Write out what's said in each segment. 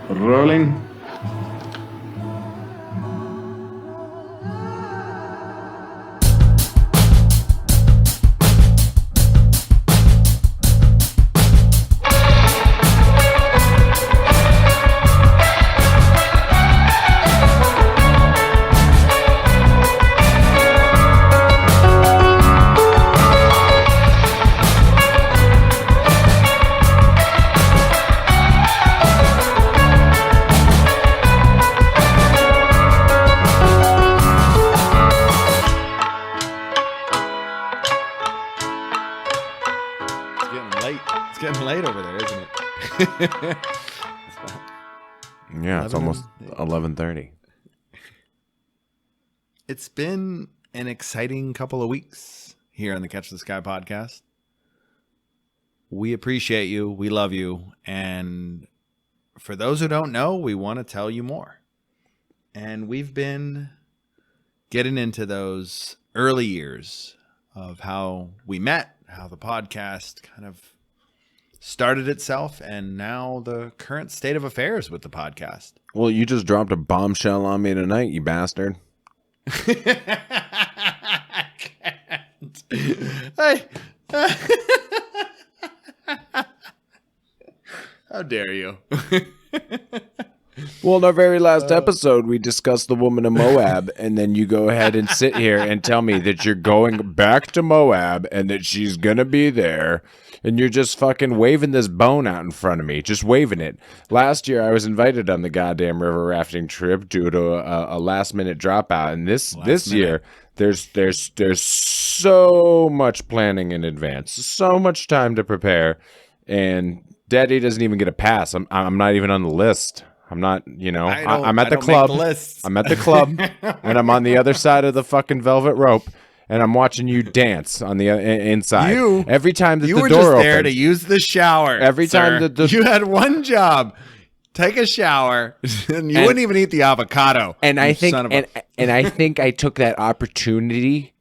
Rolling. Yeah, it's almost 11:30. It's been an exciting couple of weeks here on the Catch the Sky podcast. We appreciate you. We love you. And for those who don't know, we want to tell you more. And we've been getting into those early years of how we met, how the podcast kind of started itself, and now the current state of affairs with the podcast. Well, you just dropped a bombshell on me tonight, you bastard. I can't. How dare you? Well, in our very last episode, we discussed the woman of Moab, and then you go ahead and sit here and tell me that you're going back to Moab and that she's going to be there, and you're just fucking waving this bone out in front of me, just waving it. Last year, I was invited on the goddamn river rafting trip due to a last-minute dropout, and this year, there's so much planning in advance, so much time to prepare, and Daddy doesn't even get a pass. I'm not even on the list. I'm not, I'm at the club. I'm at the club, and I'm on the other side of the fucking velvet rope, and I'm watching you dance on the inside. Every time that the door opens. You were just there to use the shower. Every time that you had one job. Take a shower, and you wouldn't even eat the avocado. And I think, and I think I took that opportunity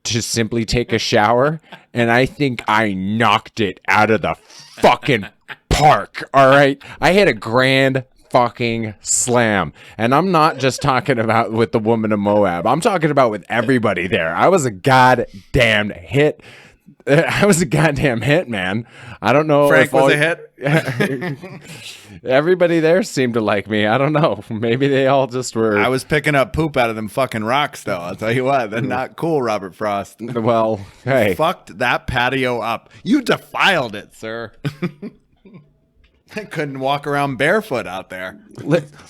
to simply take a shower, and I think I knocked it out of the fucking park. All right, I hit a grand fucking slam, and I'm not just talking about with the woman of Moab. I'm talking about with everybody there. I was a goddamn hit. I was a goddamn hit, man. I don't know. Frank was a hit. Everybody there seemed to like me. I don't know. Maybe they all just were. I was picking up poop out of them fucking rocks, though. I'll tell you what. They're not cool, Robert Frost. Well, hey. Fucked that patio up. You defiled it, sir. I couldn't walk around barefoot out there.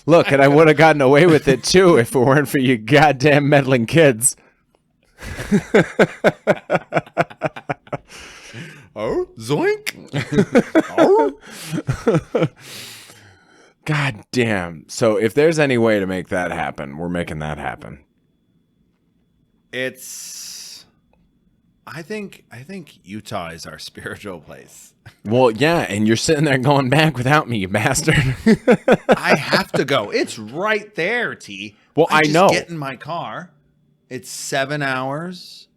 Look, and I would have gotten away with it, too, if it weren't for you goddamn meddling kids. Oh, zoink. Oh. God damn. So if there's any way to make that happen, we're making that happen. I think Utah is our spiritual place. Well, yeah, and you're sitting there going back without me, you bastard. I have to go. It's right there, T. Well, I know. Get in my car. It's 7 hours.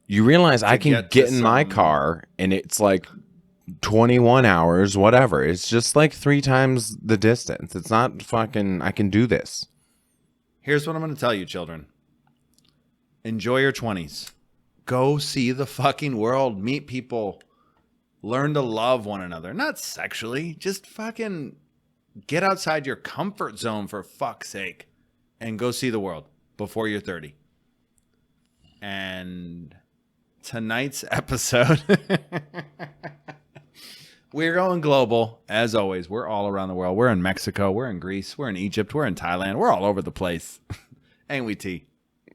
You realize I can get in my car and it's like 21 hours, whatever. It's just like 3 times the distance. It's not fucking, I can do this. Here's what I'm going to tell you, children. Enjoy your 20s. Go see the fucking world. Meet people. Learn to love one another. Not sexually. Just fucking get outside your comfort zone for fuck's sake. And go see the world before you're 30. And tonight's episode, we're going global. As always, we're all around the world. We're in Mexico. We're in Greece. We're in Egypt. We're in Thailand. We're all over the place. Ain't we, T?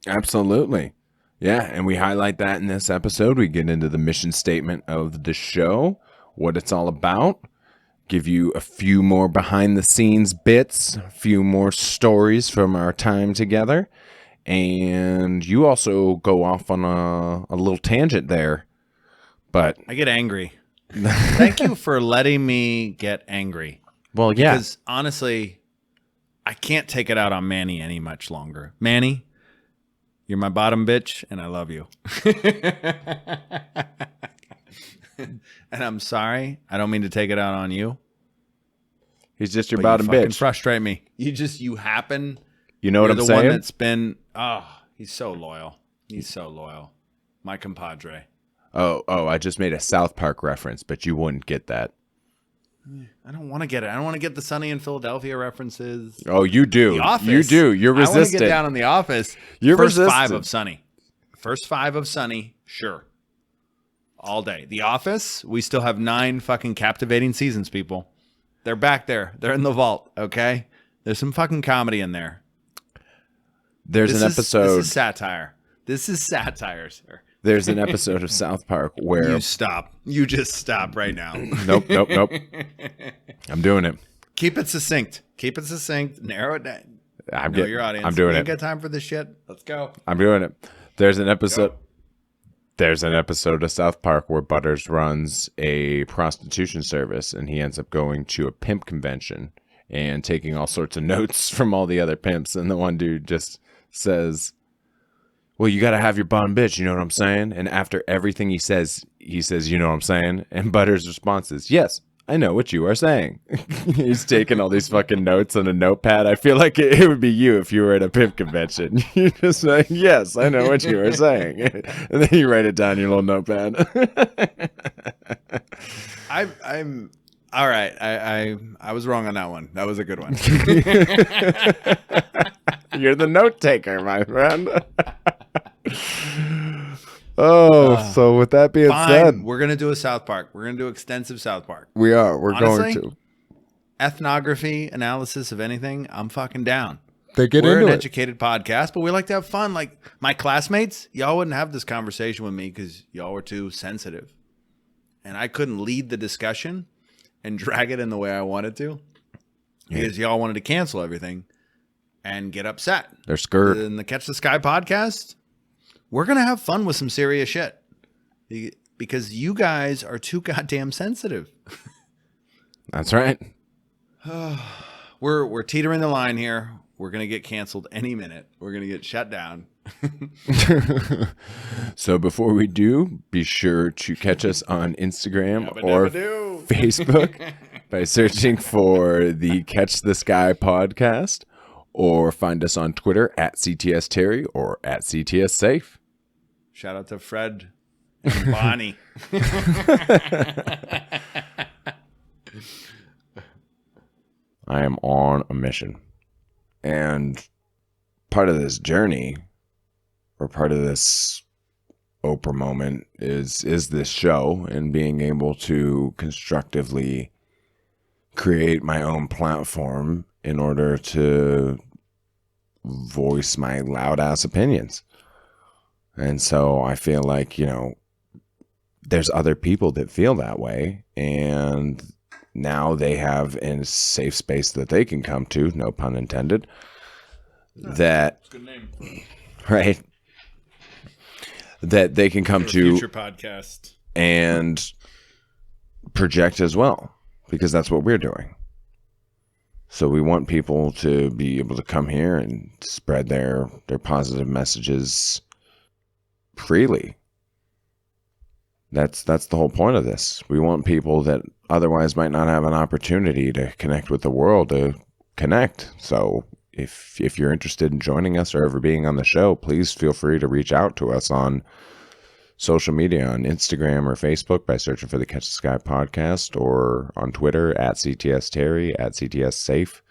Absolutely. Yeah, and we highlight that in this episode. We get into the mission statement of the show, what it's all about, give you a few more behind-the-scenes bits, a few more stories from our time together, and you also go off on a little tangent there. But I get angry. Thank you for letting me get angry. Well, yeah. Because honestly, I can't take it out on Manny any much longer. Manny, you're my bottom bitch, and I love you. And I'm sorry. I don't mean to take it out on you. He's just your But bottom you fucking bitch. frustrate me. You happen. You know what You're I'm the one saying? that's been. Oh, he's so loyal. He's so loyal. My compadre. Oh, I just made a South Park reference, but you wouldn't get that. I don't want to get it. I don't want to get the Sunny in Philadelphia references. Oh, you do. The Office. You do. You're I want to resistant. get down on The Office. You're First resistant. five of Sunny. First five of Sunny, sure. All day. The Office, we still have 9 fucking captivating seasons, people. They're back there. They're in the vault, okay? There's some fucking comedy in there. There's an episode. This is satire. This is satire, sir. There's an episode of South Park where You stop. You just stop right now. Nope. I'm doing it. Keep it succinct. Narrow it down. I'm Know your audience. I'm doing We it. ain't got time for this shit. Let's go. I'm doing it. There's an episode. There's an episode of South Park where Butters runs a prostitution service, and he ends up going to a pimp convention and taking all sorts of notes from all the other pimps. And the one dude just says, "Well, you got to have your bottom bitch, you know what I'm saying?" And after everything he says, "You know what I'm saying?" And Butters' response is, "Yes, I know what you are saying." He's taking all these fucking notes on a notepad. I feel like it would be you if you were at a pimp convention. You just say, "Yes, I know what you are saying." And then you write it down in your little notepad. I'm all right. I was wrong on that one. That was a good one. You're the note taker, my friend. So with that being said, We're gonna do a South Park. We're gonna do extensive South Park. we are. We're Honestly, going to. Ethnography analysis of anything, I'm fucking down. They get We're an into it. educated podcast, but we like to have fun. Like my classmates, y'all wouldn't have this conversation with me because y'all were too sensitive, and I couldn't lead the discussion and drag it in the way I wanted to because y'all wanted to cancel everything and get upset. They're scared. In the Catch the Sky podcast, we're going to have fun with some serious shit because you guys are too goddamn sensitive. That's right. We're teetering the line here. We're going to get canceled any minute. We're going to get shut down. So before we do, be sure to catch us on Instagram or Yabba-dabba-doo. Facebook by searching for the Catch the Sky podcast, or find us on Twitter at CTS Terry or at CTS Safe. Shout out to Fred and Bonnie. I am on a mission. And part of this journey, or part of this Oprah moment, is this show and being able to constructively create my own platform in order to voice my loud ass opinions. And so I feel like, there's other people that feel that way, and now they have a safe space that they can come to, no pun intended. That's Good name. right. That they can come to Future podcast. and project as well, because that's what we're doing. So we want people to be able to come here and spread their positive messages freely. That's the whole point of this. We want people that otherwise might not have an opportunity to connect with the world to connect. So if you're interested in joining us or ever being on the show, please feel free to reach out to us on social media, on Instagram or Facebook by searching for the Catch the Sky podcast, or on Twitter at CTS Terry, at CTS Safe.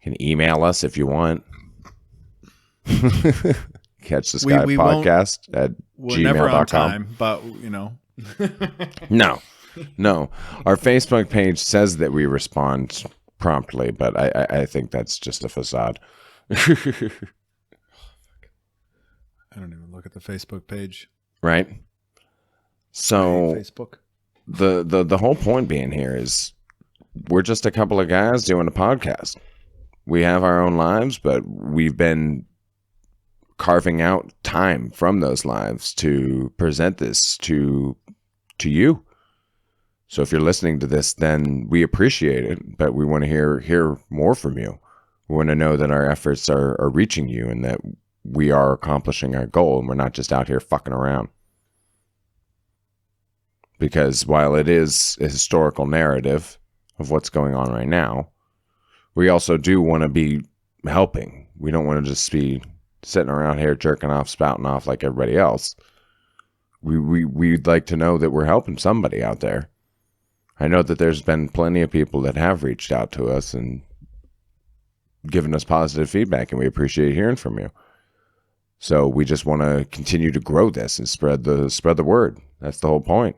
You can email us if you want. Catch the Sky podcast at We're never on gmail.com. time, but No. Our Facebook page says that we respond promptly, but I think that's just a facade. I don't even look at the Facebook page. Right? So Facebook. the whole point being here is we're just a couple of guys doing a podcast. We have our own lives, but we've been carving out time from those lives to present this to you. So if you're listening to this, then we appreciate it, but we want to hear more from you. We want to know that our efforts are reaching you and that we are accomplishing our goal and we're not just out here fucking around. Because while it is a historical narrative of what's going on right now, we also do want to be helping. We don't want to just be sitting around here jerking off, spouting off like everybody else. We'd like to know that we're helping somebody out there. I know that there's been plenty of people that have reached out to us and given us positive feedback, and we appreciate hearing from you. So we just want to continue to grow this and spread the word. That's the whole point.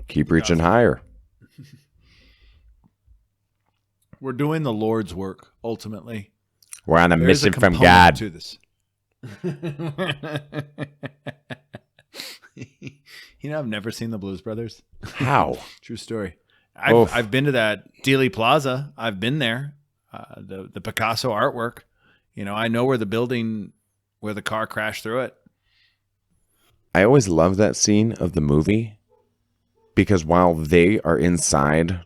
Keep reaching higher. We're doing the Lord's work, ultimately. We're on a mission from God. To this. I've never seen the Blues Brothers. How? True story. I've been to that Dealey Plaza. I've been there. The Picasso artwork. I know where the building where the car crashed through it. I always love that scene of the movie because while they are inside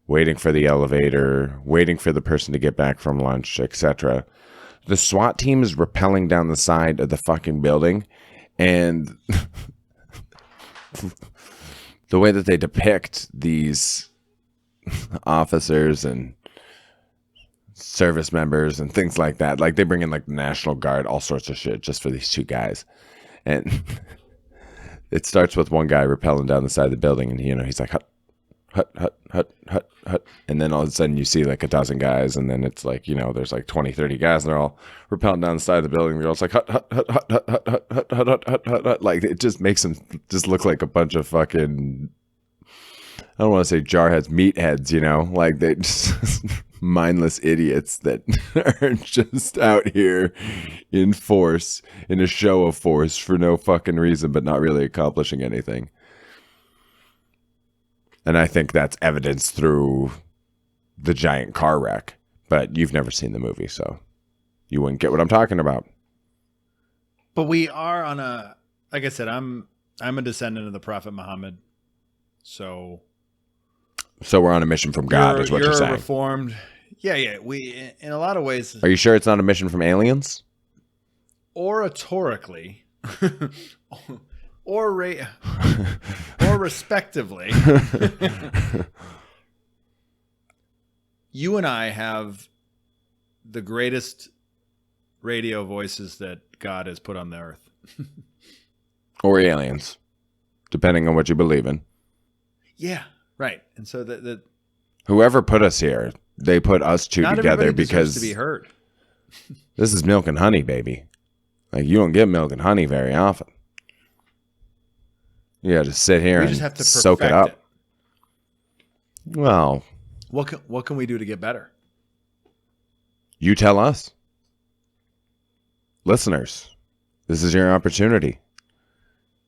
waiting for the elevator, waiting for the person to get back from lunch, etc., the SWAT team is rappelling down the side of the fucking building, and the way that they depict these officers and service members and things like that, like they bring in like the National Guard, all sorts of shit just for these two guys. And it starts with one guy rappelling down the side of the building, and he's like hut, hut, hut, hut, hut, hut, and then all of a sudden you see like a dozen guys, and then it's like there's like 20, 30 guys, and they're all rappelling down the side of the building. They're all like hut, hut, hut, hut, hut, hut, hut, hut, hut, hut, hut, hut. Like it just makes them just look like a bunch of fucking, I don't want to say jarheads, meatheads, like they just mindless idiots that are just out here in force, in a show of force for no fucking reason, but not really accomplishing anything. And I think that's evidenced through the giant car wreck. But you've never seen the movie, so you wouldn't get what I'm talking about. But we are on like I said, I'm a descendant of the Prophet Muhammad. So we're on a mission from God, is what you're saying. Reformed. Yeah. We, in a lot of ways. Are you sure it's not a mission from aliens? Oratorically, or respectively, you and I have the greatest radio voices that God has put on the earth. Or aliens, depending on what you believe in. Yeah, right. And so the whoever put us here, they put us two together because to be heard. This is milk and honey, baby. Like you don't get milk and honey very often. You got to sit here and have to soak it up. Well, what can we do to get better? You tell us. Listeners, this is your opportunity.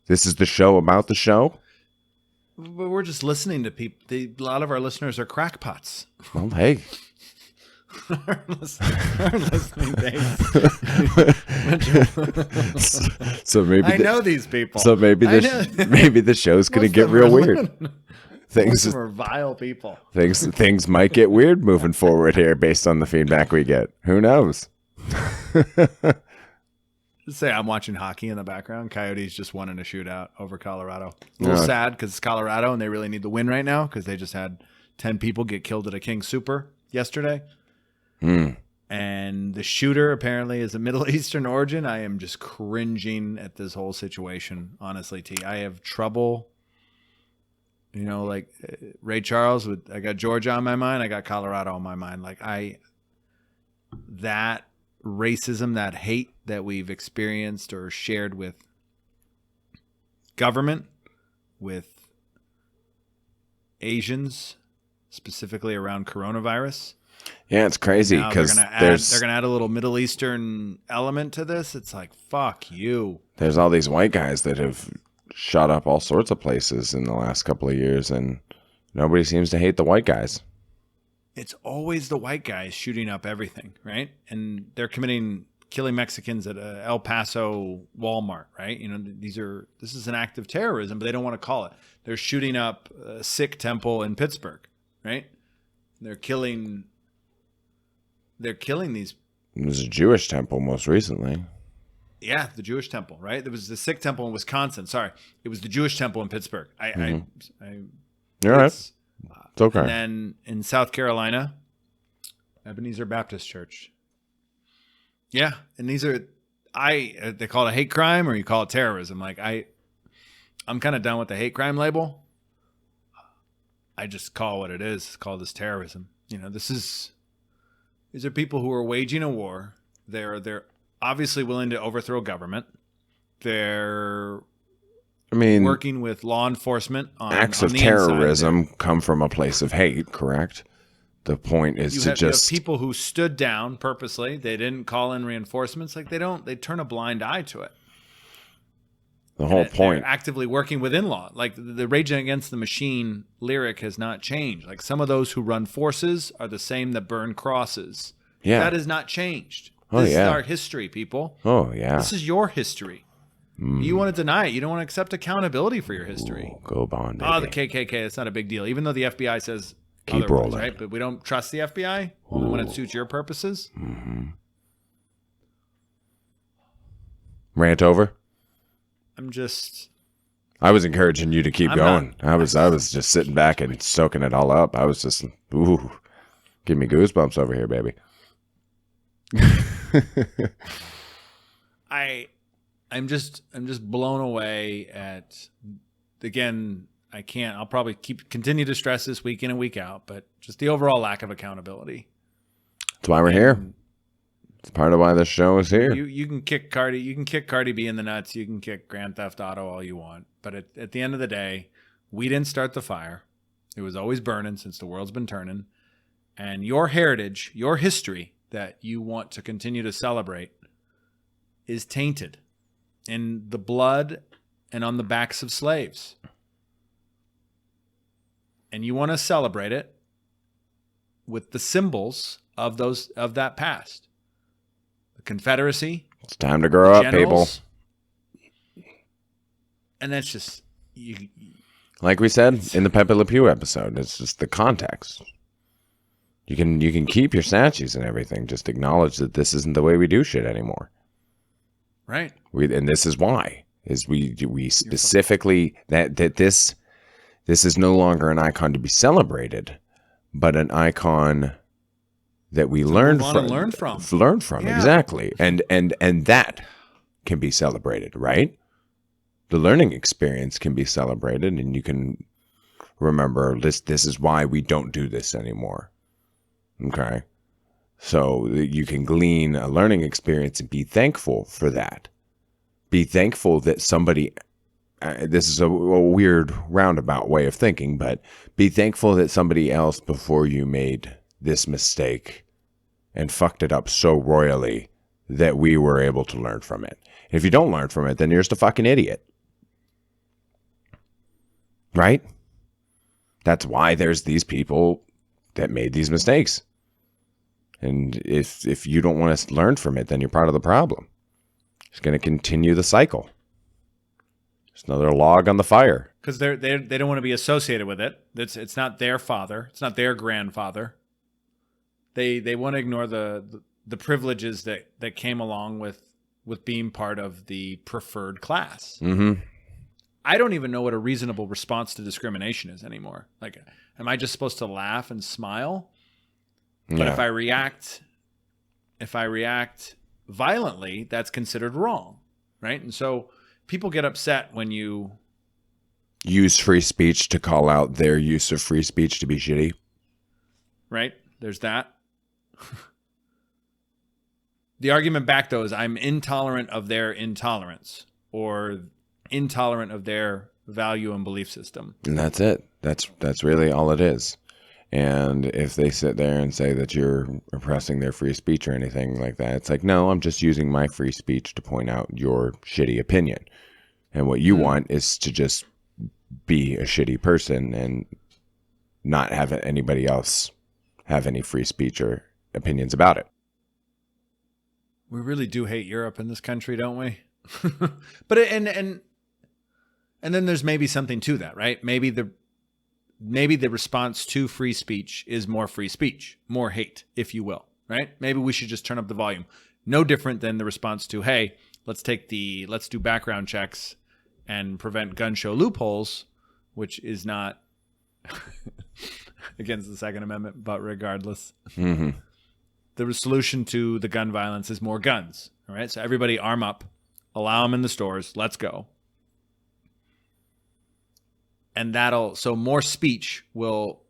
This is the show about the show. But we're just listening to people. A lot of our listeners are crackpots. Well, hey. Our listening base. So maybe I know these people. So maybe the show's going to get real weird. Things are vile people. Things might get weird moving forward here based on the feedback we get. Who knows? Just say I'm watching hockey in the background. Coyotes just won in a shootout over Colorado. A little sad because it's Colorado and they really need the win right now because they just had 10 people get killed at a King Super yesterday. And the shooter apparently is a Middle Eastern origin. I am just cringing at this whole situation, honestly, T. I have trouble, like Ray Charles. I got Georgia on my mind. I got Colorado on my mind. That racism, that hate that we've experienced or shared with government, with Asians, specifically around coronavirus. Yeah, it's crazy because they're gonna add a little Middle Eastern element to this. It's like, fuck you. There's all these white guys that have shot up all sorts of places in the last couple of years, and nobody seems to hate the white guys. It's always the white guys shooting up everything, right? And they're killing Mexicans at a El Paso Walmart, right? This is an act of terrorism, but they don't want to call it. They're shooting up a Sikh temple in Pittsburgh, right? They're killing these. It was a Jewish temple most recently. Yeah, the Jewish temple, right? There was the Sikh temple in Wisconsin. Sorry, it was the Jewish temple in Pittsburgh. You're right. It's okay. And then in South Carolina, Ebenezer Baptist Church. Yeah, and these are they call it a hate crime, or you call it terrorism. Like I'm kind of done with the hate crime label. I just call it what it is. It's called this terrorism. You know, these are people who are waging a war. They're obviously willing to overthrow government. They're working with law enforcement on acts on of the terrorism come from a place of hate, correct? The point is you have people who stood down purposely. They didn't call in reinforcements. Like they turn a blind eye to it. The whole point. They're actively working within law. Like the Rage Against the Machine lyric has not changed. Like some of those who run forces are the same that burn crosses. Yeah. That has not changed. Oh, This is yeah. our history, people. Oh, yeah. This is your history. You want to deny it. You don't want to accept accountability for your history. Ooh, go Bond, Oh, the baby. KKK, it's not a big deal. Even though the FBI says Keep otherwise, rolling. right? But we don't trust the FBI only when it suits your purposes. Mm-hmm. Rant over? I was encouraging you to keep going. I was just sitting back and soaking it all up. I was just, ooh, give me goosebumps over here, baby. I'm just blown away at, again, I'll probably continue to stress this week in and week out, but just the overall lack of accountability. That's why we're here. It's part of why this show is here. You can kick Cardi B in the nuts. You can kick Grand Theft Auto all you want. But at the end of the day, we didn't start the fire. It was always burning since the world's been turning. And your heritage, your history that you want to continue to celebrate is tainted in the blood and on the backs of slaves. And you want to celebrate it with the symbols of that past. The Confederacy. It's time to grow up, people. And that's just like we said in the Pepe Le Pew episode, it's just the context. You can keep your statues and everything. Just acknowledge that this isn't the way we do shit anymore. Right. And this is why we specifically that this is no longer an icon to be celebrated, but an icon that we learn from. Yeah. Exactly. And that can be celebrated, right? The learning experience can be celebrated, and you can remember this is why we don't do this anymore. Okay? So you can glean a learning experience and be thankful for that. Be thankful that somebody, this is a weird roundabout way of thinking, but be thankful that somebody else before you made this mistake and fucked it up so royally that we were able to learn from it. If you don't learn from it, then you're just a fucking idiot. Right? That's why there's these people that made these mistakes. And if you don't want to learn from it, then you're part of the problem. It's going to continue the cycle. It's another log on the fire. Because they don't want to be associated with it. It's not their father. It's not their grandfather. They want to ignore the privileges that came along with being part of the preferred class. Mm-hmm. I don't even know what a reasonable response to discrimination is anymore. Like, am I just supposed to laugh and smile? But Yeah. if I react violently, that's considered wrong, right? And so people get upset when you use free speech to call out their use of free speech to be shitty. Right? There's that. The argument back, though, is I'm intolerant of their intolerance or intolerant of their value and belief system. And that's it. That's really all it is. And if they sit there and say that you're oppressing their free speech or anything like that, it's like, no, I'm just using my free speech to point out your shitty opinion. And what you want is to just be a shitty person and not have anybody else have any free speech or opinions about it. We really do hate Europe in this country, don't we? But and then there's maybe something to that, right? Maybe the response to free speech is more free speech, more hate, if you will, right? Maybe we should just turn up the volume. No different than the response to, hey, let's do background checks and prevent gun show loopholes, which is not against the Second Amendment, but regardless, Mm-hmm. the solution to the gun violence is more guns. All right, so everybody arm up, allow them in the stores. Let's go. And so more speech will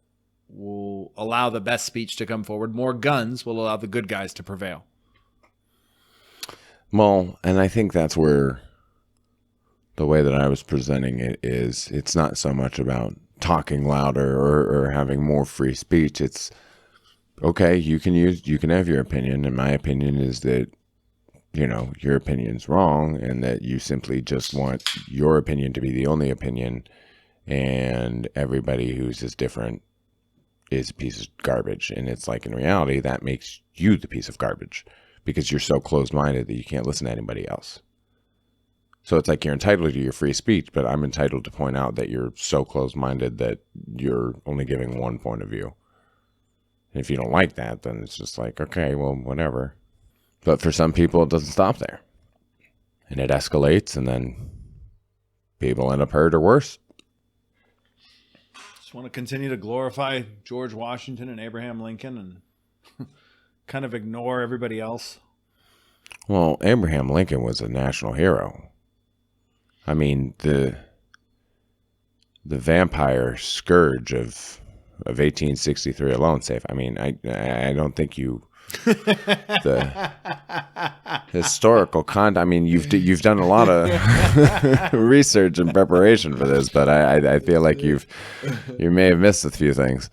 allow the best speech to come forward. More guns will allow the good guys to prevail. Well, and I think that's where the way that I was presenting it is, it's not so much about talking louder or having more free speech. It's okay, you can have your opinion, and my opinion is that, your opinion's wrong, and that you simply just want your opinion to be the only opinion, and everybody who's as different is a piece of garbage. And it's like, in reality, that makes you the piece of garbage, because you're so closed-minded that you can't listen to anybody else. So it's like, you're entitled to your free speech, but I'm entitled to point out that you're so closed-minded that you're only giving one point of view. And if you don't like that, then it's just like, okay, well, whatever. But for some people, it doesn't stop there. And it escalates, and then people end up hurt or worse. Just want to continue to glorify George Washington and Abraham Lincoln and kind of ignore everybody else. Well, Abraham Lincoln was a national hero. I mean, the vampire scourge of 1863 alone, Saif. I mean, I don't think you the historical content. I mean, you've done a lot of research and preparation for this, but I feel like you may have missed a few things.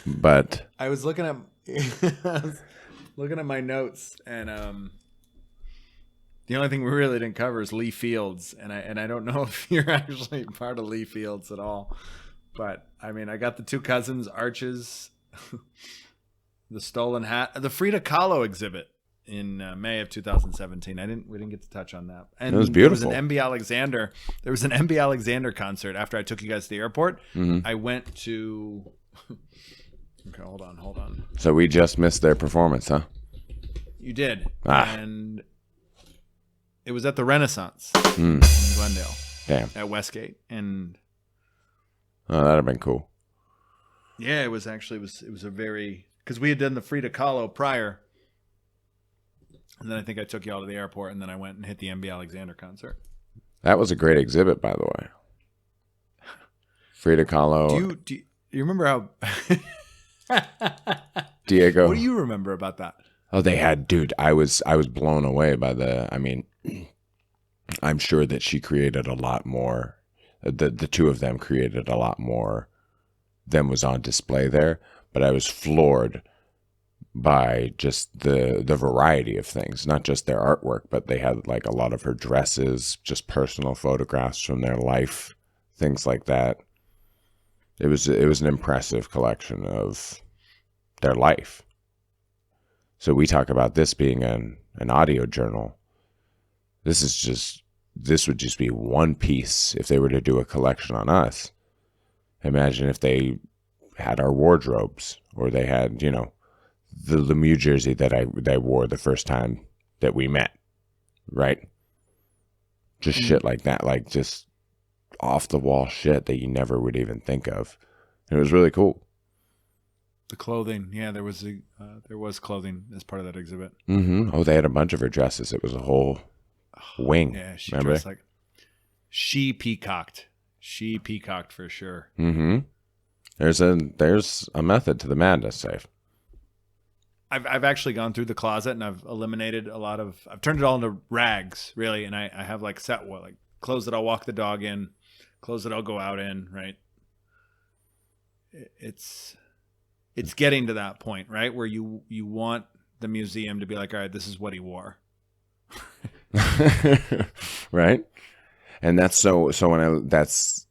But I was looking at my notes, and the only thing we really didn't cover is Lee Fields, and I don't know if you're actually part of Lee Fields at all, but I mean, I got the two cousins, Arches, the stolen hat, the Frida Kahlo exhibit in May of 2017. We didn't get to touch on that. And it was beautiful. There was an Emby Alexander concert after I took you guys to the airport. Mm-hmm. I went to. Okay, hold on. So we just missed their performance, huh? You did, and it was at the Renaissance in Glendale. Damn. At Westgate, and that'd have been cool. Yeah, it was actually it was a very, because we had done the Frida Kahlo prior, and then I think I took you all to the airport, and then I went and hit the Emby Alexander concert. That was a great exhibit, by the way. Frida Kahlo. Do you remember how? Diego. What do you remember about that? Oh, they had, dude, I was blown away by I mean, I'm sure that she created a lot more. The two of them created a lot more than was on display there, but I was floored by just the variety of things, not just their artwork, but they had like a lot of her dresses, just personal photographs from their life, things like that. It was an impressive collection of their life. So we talk about this being an audio journal. This would just be one piece if they were to do a collection on us. Imagine if they had our wardrobes, or they had, the Lemieux jersey that I wore the first time that we met, right? Just shit like that, like just off the wall shit that you never would even think of. And it was really cool. The clothing, yeah, there was clothing as part of that exhibit. Mm-hmm. Oh, they had a bunch of her dresses. It was a whole wing. Yeah, she remember? Dressed like she peacocked. She peacocked for sure. Mm-hmm. There's a method to the madness, Saif. I've actually gone through the closet and I've eliminated I've turned it all into rags, really, and I have like clothes that I'll walk the dog in, clothes that I'll go out in, right? It's getting to that point, right, where you want the museum to be like, all right, this is what he wore. Right? And that's when that's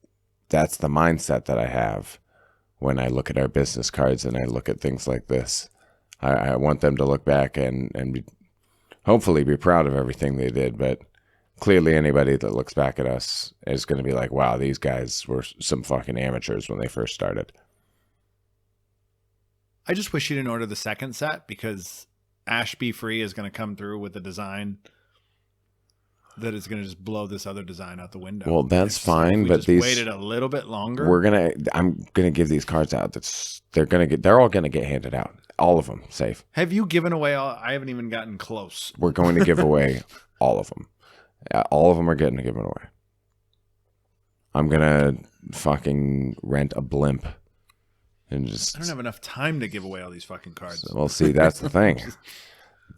the mindset that I have when I look at our business cards and I look at things like this. I want them to look back and hopefully be proud of everything they did, but clearly anybody that looks back at us is going to be like, wow, these guys were some fucking amateurs when they first started. I just wish you didn't order the second set, because Ashby Free is going to come through with the design. that it's going to just blow this other design out the window. Well, that's fine, we but just these waited a little bit longer. I'm gonna give these cards out. They're all gonna get handed out. All of them, safe. Have you given away all? I haven't even gotten close. We're going to give away all of them. All of them are getting given away. I'm gonna fucking rent a blimp and just. I don't have enough time to give away all these fucking cards. Well, see, that's the thing.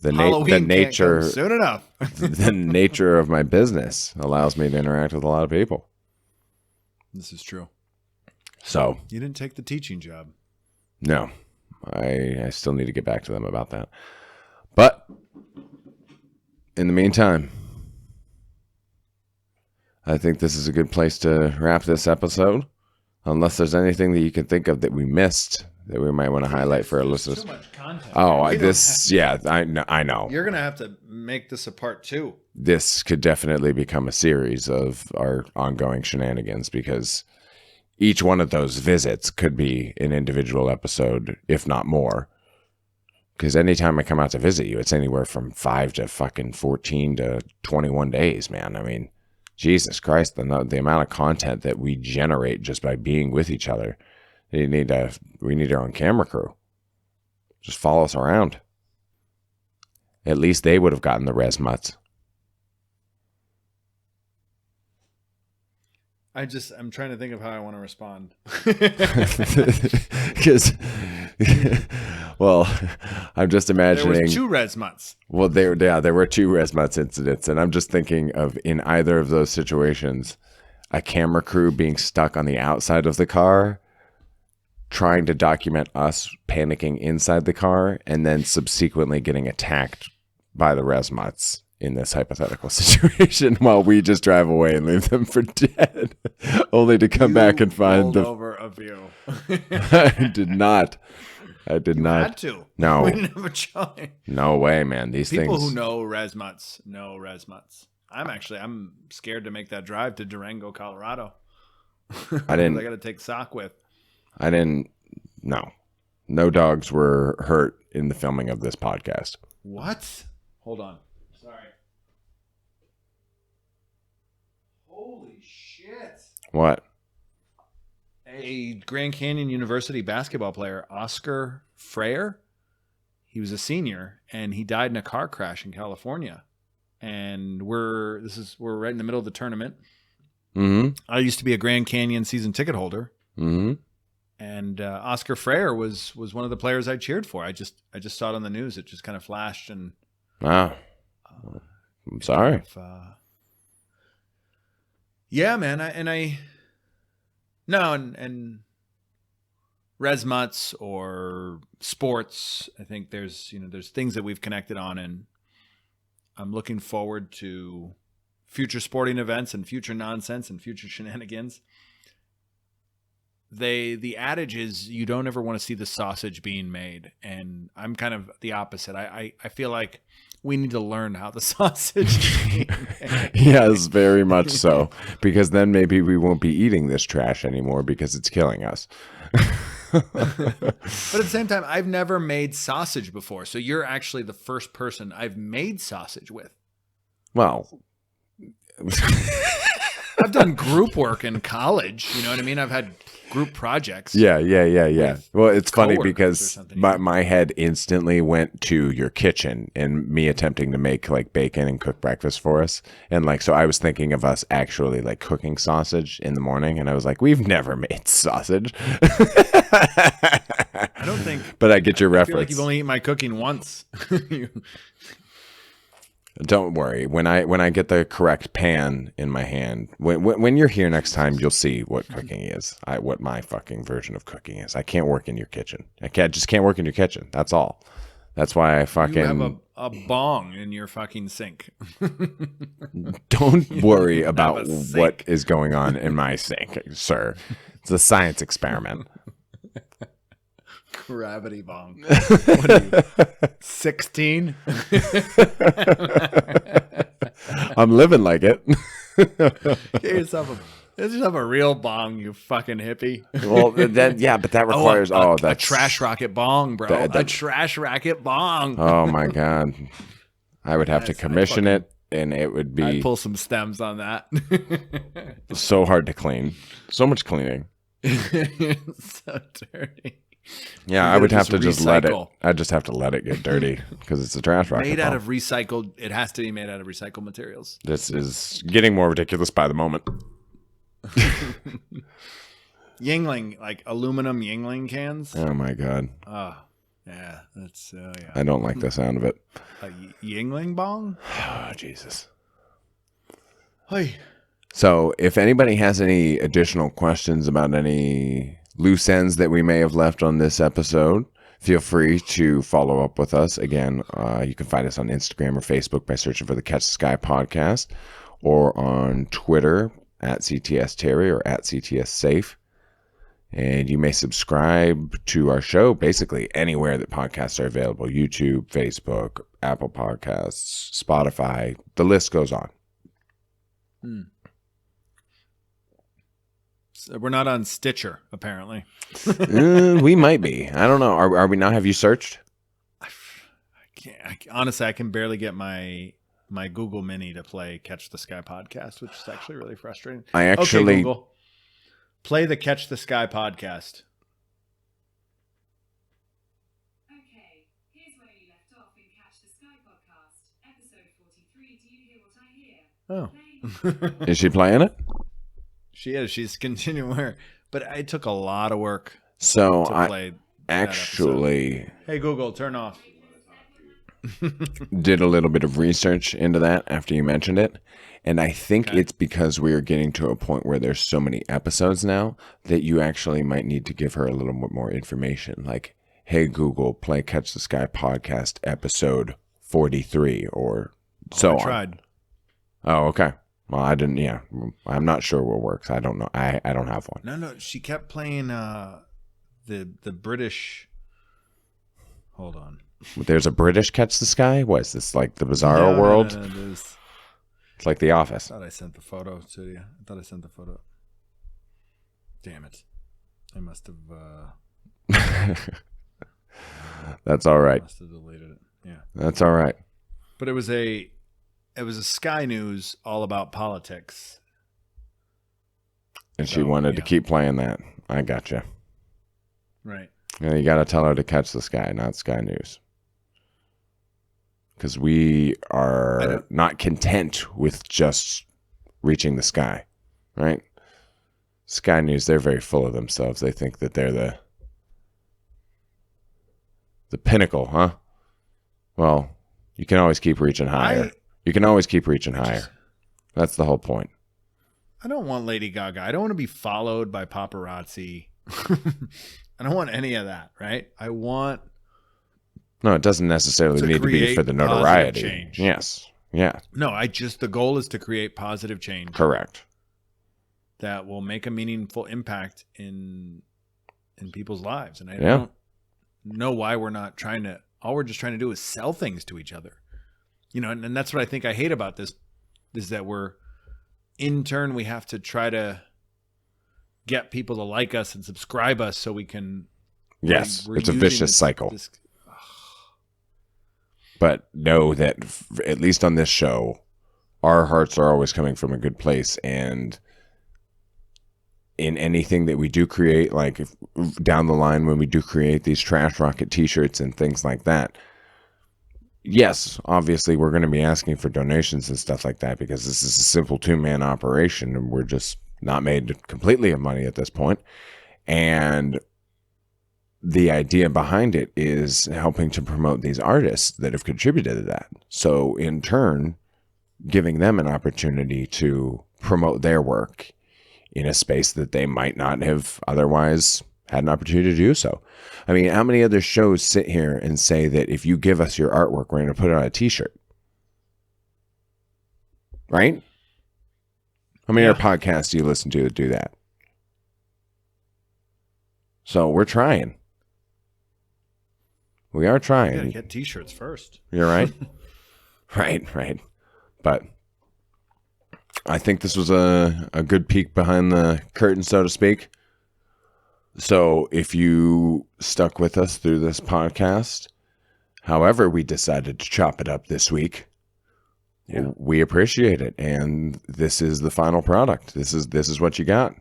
The Halloween nature, can't come soon enough. the nature of my business allows me to interact with a lot of people. This is true. So you didn't take the teaching job. No, I still need to get back to them about that. But in the meantime, I think this is a good place to wrap this episode. Unless there's anything that you can think of that we missed that we might want to highlight for our listeners. Too much content. I know. You're gonna have to make this a part 2. This could definitely become a series of our ongoing shenanigans because each one of those visits could be an individual episode, if not more. Because anytime I come out to visit you, it's anywhere from 5 to fucking 14 to 21 days, man. I mean, Jesus Christ, the amount of content that we generate just by being with each other. We need our own camera crew. Just follow us around. At least they would have gotten the res mutts. I'm trying to think of how I want to respond. Because, well, I'm just imagining. There was 2 res mutts. Well, there were 2 res mutts incidents, and I'm just thinking of in either of those situations, a camera crew being stuck on the outside of the car, trying to document us panicking inside the car, and then subsequently getting attacked by the res mutts in this hypothetical situation while we just drive away and leave them for dead, only to come back and find the over a view. I did not. Had to. No. We didn't have a choice. No way, man. These People things. who know res mutts know res mutts. I'm scared to make that drive to Durango, Colorado. I didn't. I got to take sock with. I didn't. No dogs were hurt in the filming of this podcast. What? Hold on. Sorry. Holy shit. What? A Grand Canyon University basketball player, Oscar Freire. He was a senior and he died in a car crash in California. And we're right in the middle of the tournament. Mm-hmm. I used to be a Grand Canyon season ticket holder. Mm-hmm. And Oscar Freire was one of the players I cheered for. I just saw it on the news. It just kind of flashed and. Wow. I'm sorry. Yeah, man. And res mutts or sports. I think there's things that we've connected on, and I'm looking forward to future sporting events and future nonsense and future shenanigans. The adage is you don't ever want to see the sausage being made, and I'm kind of the opposite. I feel like we need to learn how the sausage is being made. Yes, very much so, because then maybe we won't be eating this trash anymore because it's killing us. But at the same time, I've never made sausage before, so you're actually the first person I've made sausage with. Well, I've done group work in college. You know what I mean? I've had group projects. Yeah. Well, it's funny because my my head instantly went to your kitchen and me attempting to make like bacon and cook breakfast for us. And like, so I was thinking of us actually like cooking sausage in the morning. And I was like, we've never made sausage. I don't think. But I get your reference. I feel like you've only eaten my cooking once. Don't worry. When I get the correct pan in my hand, when you're here next time, you'll see what cooking is. What my fucking version of cooking is. I can't work in your kitchen. Just can't work in your kitchen. That's all. That's why I fucking. You have a bong in your fucking sink. Don't worry about what is going on in my sink, sir. It's a science experiment. Gravity bong. What are you, 16? I'm living like it. Get yourself a real bong, you fucking hippie. Well, but that requires a trash rocket bong, bro. A trash rocket bong. Oh my god, I would have to commission it and it would I'd be pull some stems on that. so hard to clean. So much cleaning. It's so dirty. Yeah, You I would gotta have to just let it. recycle. I'd just have to let it get dirty because it's a trash rocket. Made out bomb. of recycled. It has to be made out of recycled materials. This is getting more ridiculous by the moment. Yingling, like aluminum Yingling cans. Oh my god. Oh, yeah. That's yeah. I don't like the sound of it. A Yingling bong. Oh, Jesus. Hey. So if anybody has any additional questions about any loose ends that we may have left on this episode, feel free to follow up with us. Again, you can find us on Instagram or Facebook by searching for the Catch the Sky podcast, or on Twitter at CTS Terry or at CTS Saif. And you may subscribe to our show basically anywhere that podcasts are available: YouTube, Facebook, Apple Podcasts, Spotify. The list goes on. So we're not on Stitcher, apparently. We might be. I don't know. Are we not? Have you searched? Honestly, I can barely get my Google Mini to play Catch the Sky podcast, which is actually really frustrating. I actually Okay, Google, play the Catch the Sky podcast. Okay, here's where you left off in Catch the Sky podcast, episode 43. Do you hear what I hear? Oh, Is she playing it? she is. She's continuing her, but it took a lot of work So to I play. that actually episode. Hey Google, turn off. did a little bit of research into that after you mentioned it. And I think Okay. it's because we are getting to a point where there's so many episodes now that you actually might need to give her a little bit more information. Like, hey, Google, play Catch the Sky podcast episode 43 or so I on. tried. Oh, okay. Well, I didn't. Yeah, I'm not sure what works. I don't know. I don't have one. No. She kept playing the British. Hold on. There's a British Catch the Sky? What is this, like the Bizarro world? No, It's like The Office. I thought I sent the photo to you. Damn it. I must have That's all right. must have deleted it. Yeah. That's all right. But it was a Sky News all about politics. And she So, wanted to yeah. keep playing that. I gotcha. Right. Yeah, you got to tell her to Catch the Sky, not Sky News. Because we I are don't- not content with just reaching the sky, right? Sky News, they're very full of themselves. They think that they're the pinnacle, huh? Well, you can always keep reaching higher. You can always keep reaching higher. That's the whole point. I don't want Lady Gaga. I don't want to be followed by paparazzi. I don't want any of that, right? I want No, it doesn't necessarily To need to be create for the positive notoriety. change. Yes. Yeah, the goal is to create positive change correct. that will make a meaningful impact in people's lives. And I Yeah. don't know why we're not trying to, all we're just trying to do is sell things to each other. You know, and that's what I think I hate about this, is that in turn, we have to try to get people to like us and subscribe us so we can. Yes, we're it's a using vicious cycle. But know that at least on this show, our hearts are always coming from a good place. And in anything that we do create, like down the line when we do create these Trash Rocket t-shirts and things like that, yes, obviously we're going to be asking for donations and stuff like that, because this is a simple 2-man operation and we're just not made completely of money at this point. And the idea behind it is helping to promote these artists that have contributed to that. So in turn, giving them an opportunity to promote their work in a space that they might not have otherwise had an opportunity to do so. I mean, how many other shows sit here and say that if you give us your artwork, we're going to put it on a t-shirt? Right? How many other podcasts do you listen to that do that? So we're trying. We are You gotta trying. get t-shirts first. You're right. Right. But I think this was a good peek behind the curtain, so to speak. So if you stuck with us through this podcast, however we decided to chop it up this week, Yeah. We appreciate it, and this is the final product. This is what you got.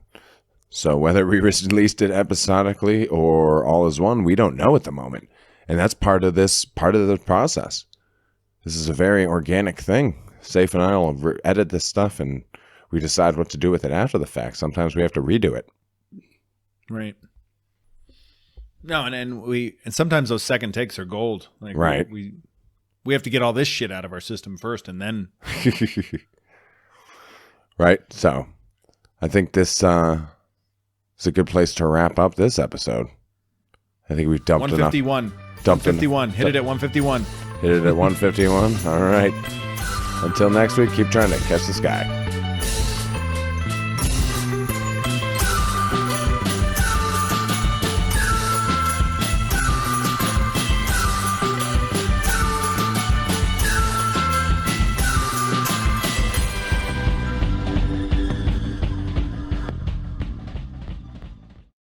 So whether we released it episodically or all as one, we don't know at the moment, and that's part of the process. This is a very organic thing. Saif and I will edit this stuff, and we decide what to do with it after the fact. Sometimes we have to redo it. Right. No, and sometimes those second takes are gold. Like right. We have to get all this shit out of our system first, and then. Right. So, I think this is a good place to wrap up this episode. I think we've dumped 151. enough. 151. Hit it at 151. Hit it at 151. All right. Until next week, keep trying to catch the sky.